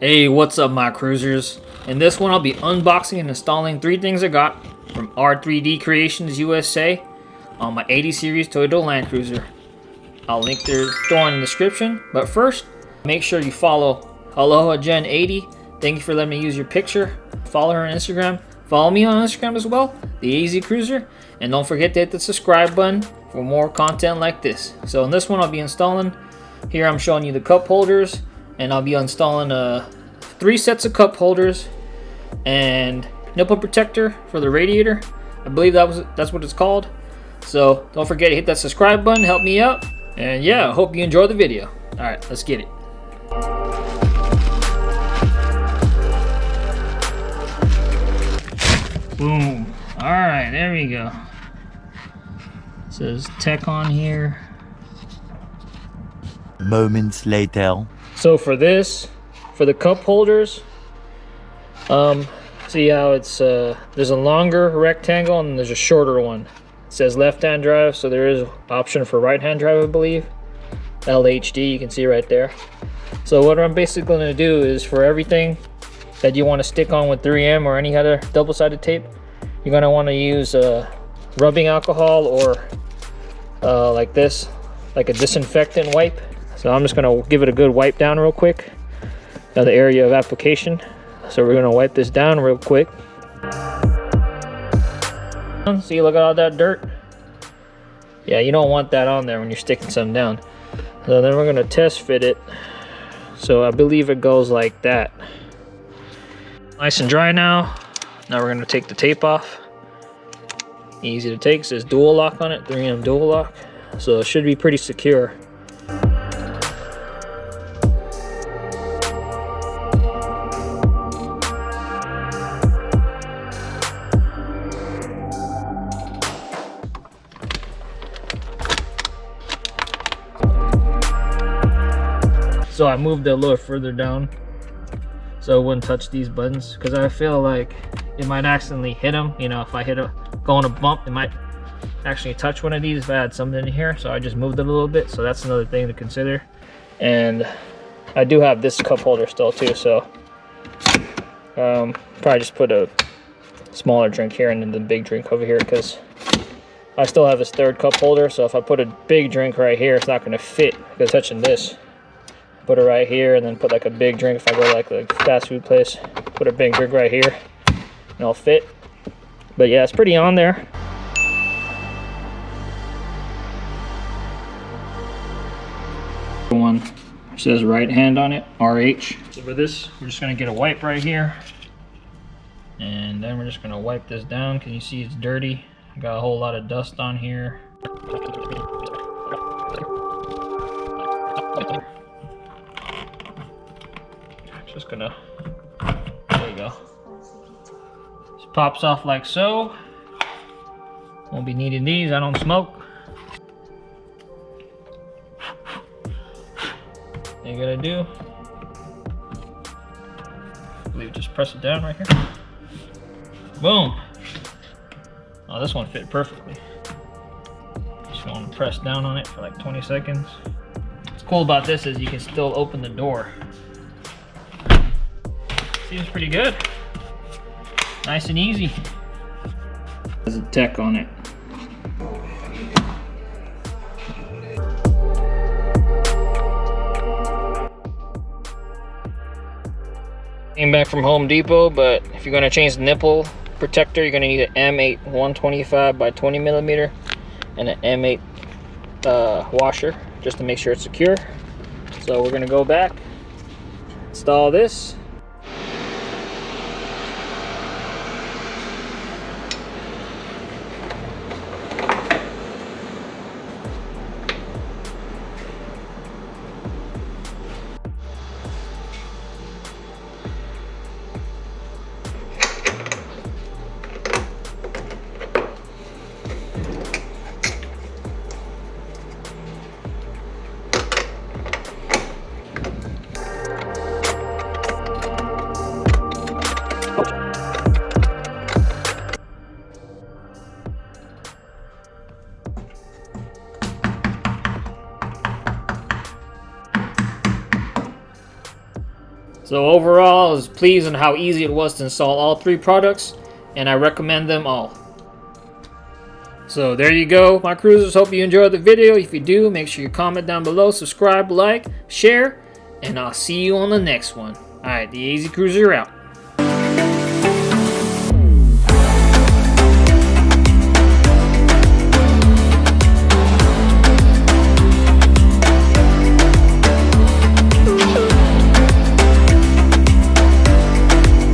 Hey, what's up my cruisers? In this one I'll be unboxing and installing 3 things I got from R3D Creations USA on my 80 series Toyota Land Cruiser. I'll link their store in the description, but first make sure you follow Aloha Gen 80. Thank you for letting me use your picture. Follow her on Instagram. Follow me on Instagram as well, the AZ Cruiser, and don't forget to hit the subscribe button for more content like this. So in this one I'll be installing, here I'm showing you the cup holders, and I'll be installing 3 sets of cup holders and nipple protector for the radiator. I believe that's what it's called. So don't forget to hit that subscribe button, help me out, and yeah, I hope you enjoy the video. All right, let's get it. Boom. All right, there we go. It says tech on here. Moments later. So for the cup holders, see how it's there's a longer rectangle and there's a shorter one. It says left-hand drive, so there is option for right-hand drive, I believe. LHD, you can see right there. So what I'm basically going to do is, for everything that you want to stick on with 3M or any other double-sided tape, you're going to want to use rubbing alcohol or like this, like a disinfectant wipe. So I'm just going to give it a good wipe down real quick. Now the area of application. So we're going to wipe this down real quick. See, look at all that dirt. Yeah, you don't want that on there when you're sticking something down. So then we're going to test fit it. So I believe it goes like that. Nice and dry now. Now we're going to take the tape off. Easy to take. It says dual lock on it, 3M dual lock. So it should be pretty secure. So I moved it a little further down so it wouldn't touch these buttons, because I feel like it might accidentally hit them. You know, if I go on a bump, it might actually touch one of these if I had something in here. So I just moved it a little bit. So that's another thing to consider. And I do have this cup holder still too, so probably just put a smaller drink here and then the big drink over here, because I still have this 3rd cup holder. So if I put a big drink right here, it's not going to fit because touching this. Put it right here, and then put like a big drink if I go like a fast food place. Put a big drink right here and it'll fit. But yeah, it's pretty on there. One says right hand on it, RH. So for this, we're just gonna get a wipe right here, and then we're just gonna wipe this down. Can you see it's dirty? I got a whole lot of dust on here. Just gonna, there you go. Just pops off like so. Won't be needing these, I don't smoke. All you gotta do, I believe, just press it down right here. Boom. Oh, this one fit perfectly. Just want to press down on it for like 20 seconds. What's cool about this is you can still open the door. Seems pretty good. Nice and easy. There's a tech on it. Came back from Home Depot, but if you're going to change the nipple protector, you're going to need an M8 125 by 20 millimeter and an M8 washer, just to make sure it's secure. So we're going to go back, install this. So overall, I was pleased on how easy it was to install all 3 products, and I recommend them all. So there you go, my cruisers. Hope you enjoyed the video. If you do, make sure you comment down below, subscribe, like, share, and I'll see you on the next one. Alright, the AZ Cruiser out.